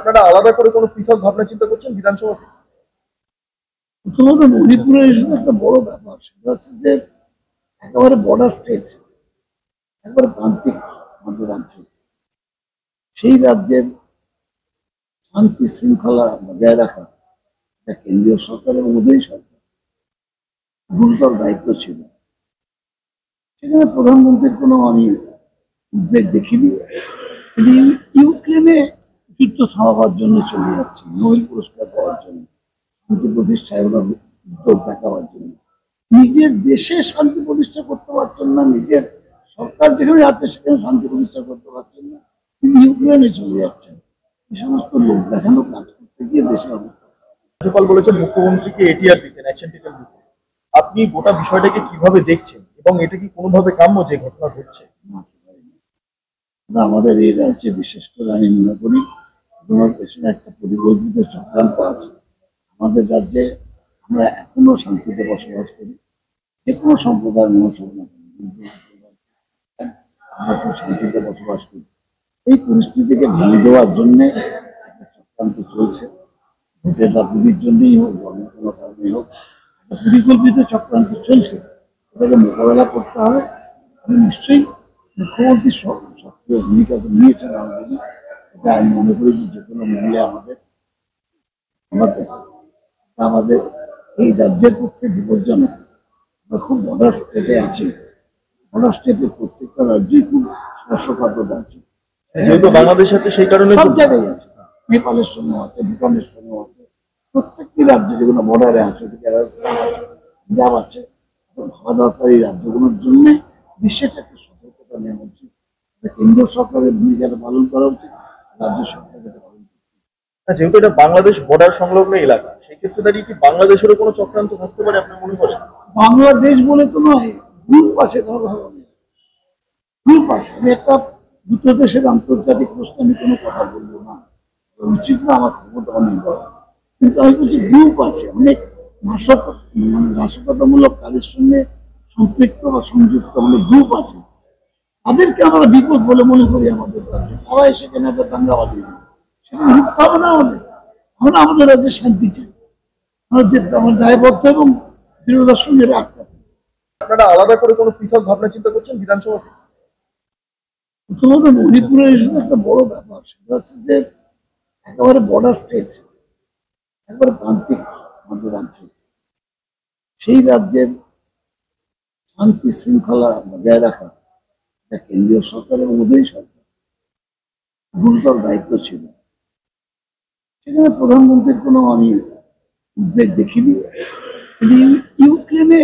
আপনারা আলাদা করে কোনো পৃথক ভাবনা চিন্তা করছেন বিধানসভাতে? প্রথমত মণিপুরের ইস্যু একটা বড় ব্যাপার, সেটা হচ্ছে যে একেবারে বর্ডার স্টেট, একবারে প্রান্তিক আমাদের রাজ্য। সেই রাজ্যের শান্তি শৃঙ্খলা বজায় রাখা এটা কেন্দ্রীয় সরকার এবং মোদী সরকার গুরুতর দায়িত্ব ছিল। সেখানে প্রধানমন্ত্রীর কোনো আমি উদ্বেগ দেখিনি। তিনি ইউক্রেনে যুদ্ধ থামাবার জন্য চলে যাচ্ছেন, নোবেল পুরস্কার পাওয়ার জন্য, শান্তি প্রতিষ্ঠায় ওনার উদ্যোগ দেখাবার জন্য। নিজের দেশে শান্তি প্রতিষ্ঠা করতে পারছেন না, নিজের সরকার যেখানে আছে সেখানে শান্তি প্রতিষ্ঠা করতে পারছেন না, তিনি ইউক্রেনে চলে যাচ্ছেন। এই সমস্ত লোক দেখানো কাজ করতে গিয়ে দেশের অবস্থা। রাজ্যপাল বলেছেন মুখ্যমন্ত্রীকে এটিআর দিতেন, অ্যাকশন টেকেন দিতেন। আপনি গোটা বিষয়টাকে কিভাবে দেখছেন এবং এটা কি কোনোভাবে কাম্য যে ঘটনা ঘটছে? আমাদের এই রাজ্যে বিশেষ করে আমি মনে করি তোমার পেছনে একটা পরিকল্পিত চক্রান্ত আছে। আমাদের রাজ্যে আমরা এখনো শান্তিতে বসবাস করি, যে কোনো সম্প্রদায়ের মানুষ আমরা খুব শান্তিতে বসবাস করি। এই পরিস্থিতিকে ভেঙে দেওয়ার জন্য একটা চক্রান্ত চলছে, ভোটের রাজনীতির জন্যই হোক, অন্য কোনো কারণেই হোক, একটা পরিকল্পিত চক্রান্ত চলছে। এটাকে মোকাবেলা করতে হবে। আমি নিশ্চয়ই মুখ্যমন্ত্রী সক্রিয় ভূমিকা তো নিয়েছেন অলরেডি। এটা আমি মনে করি যে কোনো মূল্যে আমাদের আমাদের আমাদের এই রাজ্যের পক্ষে বিপজ্জনক। আমরা খুব বর্ডার স্টেটে আছি, বর্ডার স্টেটের প্রত্যেকটা রাজ্যই খুব স্পর্শকাতর রাজ্য। যেহেতু বাংলাদেশ আছে সেই কারণে সব জায়গায় আছে, নেপালের সঙ্গে আছে, ভুটানের সঙ্গে আছে, প্রত্যেকটি রাজ্য যেগুলো বর্ডারে আছে, ওদিকে রাজস্থান আছে, পাঞ্জাব আছে, ভাবা দরকার এই রাজ্যগুলোর জন্য বিশেষ একটা সতর্কতা নেওয়া উচিত। কেন্দ্র সরকারের ভূমিকাটা পালন করা উচিত, রাজ্য সরকারের পালন করা উচিত। যেহেতু এটা বাংলাদেশ বর্ডার সংলগ্ন এলাকা, সেই ক্ষেত্রে দাঁড়িয়ে কি বাংলাদেশেরও কোনো চক্রান্ত থাকতে পারে আপনি মনে করেন? বাংলাদেশ বলে তো নয়, গ্রুপ আছে, ধরনের গ্রুপ আছে। আমি একটা দুটো দেশের আন্তর্জাতিক প্রশ্ন আমি কোনো কথা বলবো না, উচিত না আমার ক্ষমতা অনেক বড়, কিন্তু আমি বলছি গ্রুপ আছে, অনেক নাশকতামূলক কাজের সঙ্গে সম্পৃক্ত বা সংযুক্ত অনেক গ্রুপ আছে। তাদেরকে আমরা বিপদ বলে মনে করি আমাদের রাজ্যে, তারা এসে কেন একটা দাঙ্গা বাঁধিয়ে দেবে, সেটা রুখতে হবে না আমাদের। আমরা আমাদের রাজ্যে শান্তি চাই, আমার দায়বদ্ধ এবং দৃঢ়তার সঙ্গে রাখতে। আপনারা আলাদা করে কোনো পৃথক ভাবনা চিন্তা করছেন বিধানসভাতে? প্রথমত মণিপুরের ইস্যু একটা বড় ব্যাপার, সেটা হচ্ছে যে একেবারে বর্ডার স্টেট, একবারে প্রান্তিক আমাদের রাজ্য। সেই রাজ্যের শান্তি শৃঙ্খলা বজায় রাখা এটা কেন্দ্রীয় সরকার এবং মোদী সরকার গুরুতর দায়িত্ব ছিল। সেখানে প্রধানমন্ত্রীর কোনো আমি উদ্বেগ দেখিনি। তিনি ইউক্রেনে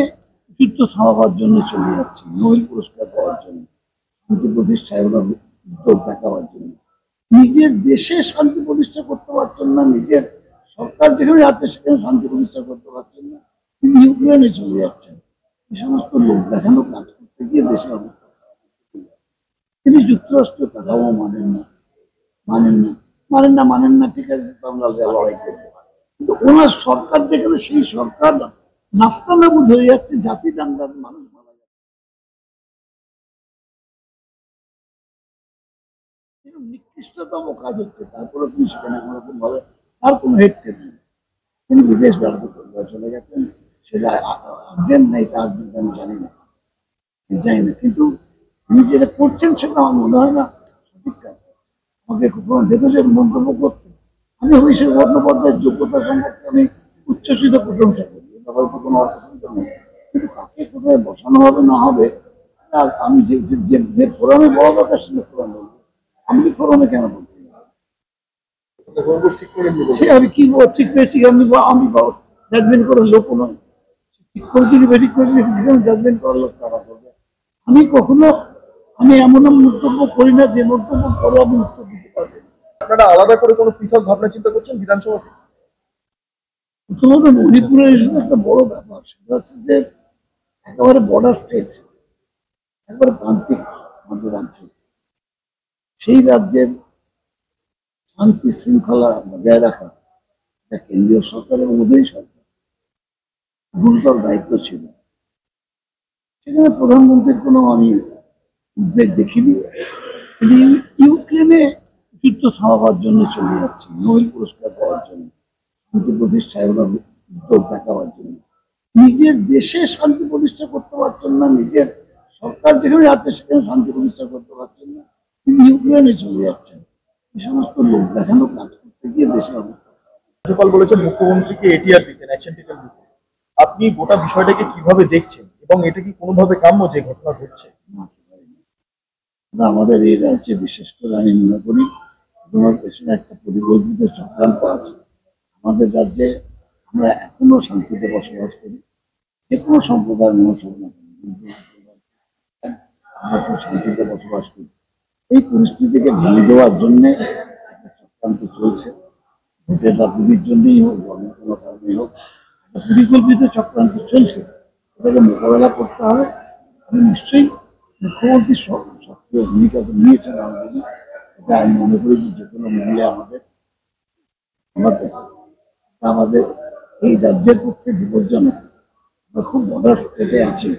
যুদ্ধ থামাবার জন্য চলে যাচ্ছেন, নোবেল পুরস্কার পাওয়ার জন্য, শান্তি প্রতিষ্ঠায় ওনার উদ্যোগ দেখাবার জন্য। নিজের দেশে শান্তি প্রতিষ্ঠা করতে পারছেন না, নিজের সরকার যেখানে আছে সেখানে শান্তি প্রতিষ্ঠা করতে পারছেন না, তিনি ইউক্রেনে চলে যাচ্ছেন। এই সমস্ত লোক দেখানো কাজ করতে গিয়ে দেশের অবস্থা খারাপ হয়ে যাচ্ছে। তিনি যুক্তরাষ্ট্রের কাঠামো মানেন না, মানেন না, মানেন না, মানেন না, ঠিক আছে, তো আমরা লড়াই করবো। কিন্তু ওনার সরকার যেখানে, সেই সরকার নাস্তানাবুদ হয়ে যাচ্ছে, জাতি দাঙ্গার মানুষ মারা যাচ্ছে। নিকৃষ্টতম কাজ হচ্ছে, তারপরে তিনি সেখানে কোনোরকম ভাবে তার কোনো হেডটেক নেই। তিনি বিদেশ বেড়াতে চলে গেছেন, সেটা আর্জেন্ট নেই, তার আর্জেন্ট আমি জানি না, কিন্তু তিনি যেটা করছেন সেটা আমার মনে হয় না সঠিক কাজ করছে। আমাকে কখনো দেখেছেন মন্তব্য করতে? আমি অভিষেক বন্দ্যোপাধ্যায়ের যোগ্যতা সম্পর্কে আমি উচ্ছ্বসিত প্রশংসা করি, এ ব্যাপারে তো কোনো অসুবিধা নেই, কিন্তু কাকে কোথায় বসানো হবে না হবে, আমি যে ফোরামে বড় দরকার সেটা ফোরামে বলবো, আমি ফোরামে কেন বলতে সে আমি কি ঠিক পেয়েছি? আমি জাজমেন্ট করার লোক নয়, ঠিক করেছি কি বেঠিক করেছি যেখানে জাজমেন্ট করার লোক তারা করবে। আমি কখনো আমি এমন মন্তব্য করি না যে মন্তব্য করে আমি উত্তর দিতে পারবো। আপনারা আলাদা করে কোনো পৃথক ভাবনা চিন্তা করছেন বিধানসভাতে? প্রথমত মণিপুরের ইস্যু একটা বড় ব্যাপার, সেটা হচ্ছে যে একেবারে বর্ডার স্টেট, একবারে প্রান্তিক আমাদের রাজ্য। সেই রাজ্যের শান্তি শৃঙ্খলা বজায় রাখা এটা কেন্দ্রীয় সরকার এবং মোদী সরকার গুরুতর দায়িত্ব ছিল। সেখানে প্রধানমন্ত্রীর কোনো আমি উদ্বেগ দেখিনি। তিনি ইউক্রেনে যুদ্ধ থামাবার জন্য চলে যাচ্ছে, নোবেল পুরস্কার পাওয়ার জন্য, শান্তি প্রতিষ্ঠায় ওরা উদ্যোগ দেখাবার জন্য। নিজের দেশে শান্তি প্রতিষ্ঠা করতে পারছেন না, নিজের সরকার যেখানে আছে সেখানে শান্তি প্রতিষ্ঠা করতে পারছেন না, তিনি ইউক্রেনে চলে যাচ্ছেন। এই সমস্ত লোক দেখানো কাজ করতে গিয়ে দেশের অবস্থা খারাপ। রাজ্যপাল বলেছেন মুখ্যমন্ত্রীকে এটিআর দিতেন, অ্যাকশন টেকেন দিতে। আপনি গোটা বিষয়টাকে কিভাবে দেখছেন এবং এটা কি কোনোভাবে কাম্য যে ঘটনা ঘটছে? মানতে পারি না। আমরা আমাদের এই রাজ্যে বিশেষ করে আমি মনে করি তোমার পেছনে একটা পরিকল্পিত চক্রান্ত আছে। আমাদের রাজ্যে আমরা এখনো শান্তিতে বসবাস করি, যে কোনো সম্প্রদায়ের মানুষ হোক না কেন, আমরা খুব শান্তিতে বসবাস করি। এই পরিস্থিতিকে ভেঙে দেওয়ার জন্য একটা চক্রান্ত চলছে, ভোটের রাজনীতির জন্যই হোক, অন্য কোনো কারণেই হোক, একটা পরিকল্পিত চক্রান্ত চলছে। এটাকে মোকাবেলা করতে হবে। আমি নিশ্চয়ই মুখ্যমন্ত্রী সক্রিয় ভূমিকা তো নিয়েছেন অলরেডি। এটা আমি মনে করি যে কোনো মূল্যে আমাদের আমাদের আমাদের এই রাজ্যের পক্ষে বিপজ্জনক। আমরা খুব বর্ডার স্টেটে আছি,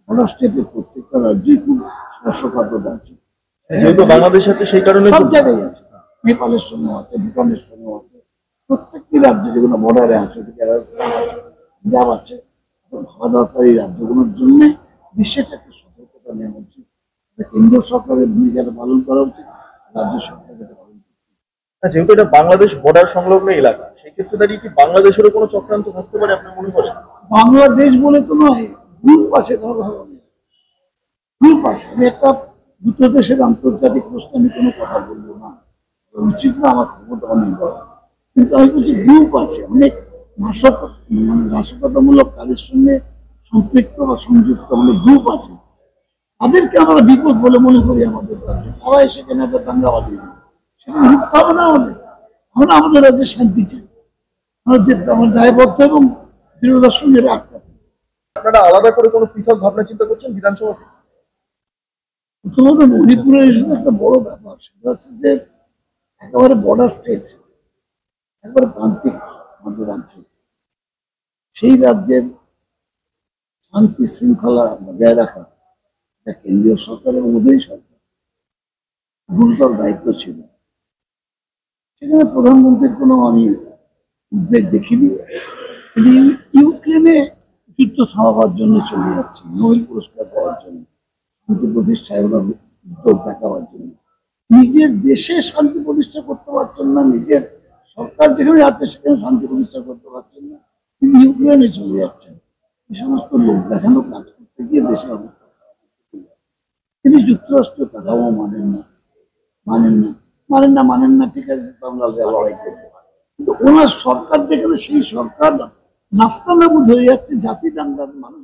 বর্ডার স্টেটের প্রত্যেকটা রাজ্যই খুব স্পর্শকাতর রাজ্য। যেহেতু বাংলাদেশ আছে সেই কারণে সব জায়গায় আছে, নেপালের সঙ্গে আছে, ভুটানের সঙ্গে আছে, প্রত্যেকটি রাজ্য যেগুলো বর্ডারে আছে, ওদিকে রাজস্থান আছে, পাঞ্জাব আছে, ভাবা দরকার এই রাজ্যগুলোর জন্য বিশেষ একটা সতর্কতা নেওয়া উচিত। কেন্দ্রীয় সরকারের ভূমিকাটা পালন করা উচিত, রাজ্য সরকারের পালন করা উচিত। যেহেতু এটা বাংলাদেশ বর্ডার সংলগ্ন এলাকা, সেই ক্ষেত্রে দাঁড়িয়ে কি বাংলাদেশেরও কোনো চক্রান্ত থাকতে পারে আপনি মনে করেন? বাংলাদেশ বলে তো নয়, গ্রুপ আছে ধরনের গ্রুপ আছে। আমি একটা দুটো দেশের আন্তর্জাতিক প্রশ্নে আমি কোনো কথা বলবো না, উচিত না আমার খবরটা নেই বলা। কিন্তু আমি বলছি গ্রুপ আছে, অনেক নাশকতামূলক কাজের সঙ্গে সম্পৃক্ত বা সংযুক্ত অনেক গ্রুপ আছে। তাদেরকে আমরা বিপদ বলে মনে করি আমাদের রাজ্যে। তারা এসে কেন একটা দাঙ্গা বাঁধিয়ে দেবে, সেটা রুখতে হবে না আমাদের। আমরা আমাদের রাজ্যে শান্তি চাই, আমার দায়বদ্ধ এবং দৃঢ়তার সঙ্গে আটকাতে। আপনারা আলাদা করে কোনো পৃথক ভাবনা চিন্তা করছেন বিধানসভাতে? প্রথমত মণিপুরের হিসেবে একটা বড় ব্যাপার, সেটা হচ্ছে যে একেবারে বর্ডার স্টেট, একবারে প্রান্তিক আমাদের রাজ্য। সেই রাজ্যের শান্তি শৃঙ্খলা বজায় রাখা এটা কেন্দ্রীয় সরকার এবং মোদী সরকার গুরুতর দায়িত্ব ছিল। সেখানে প্রধানমন্ত্রীর কোনো আমি উদ্বেগ দেখিনি। তিনি ইউক্রেনে যুদ্ধ থামাবার জন্য চলে যাচ্ছেন, নোবেল পুরস্কার পাওয়ার জন্য, শান্তি প্রতিষ্ঠায় ওরা উদ্যোগ দেখাবার জন্য। নিজের দেশে শান্তি প্রতিষ্ঠা করতে পারছেন না, নিজের সরকার যেখানে আছে সেখানে শান্তি প্রতিষ্ঠা করতে পারছেন না, তিনি ইউক্রেনে চলে যাচ্ছেন। এই সমস্ত লোক দেখানো কাজ করতে গিয়ে দেশের অবস্থা খারাপ হয়ে যাচ্ছে। তিনি যুক্তরাষ্ট্রের কাঠামো মানেন না, ঠিক আছে, তো আমরা লড়াই করবো। কিন্তু ওনার সরকার যেখানে, সেই সরকার নাস্তানাবুদ হয়ে যাচ্ছে, জাতি দাঙ্গার মানুষ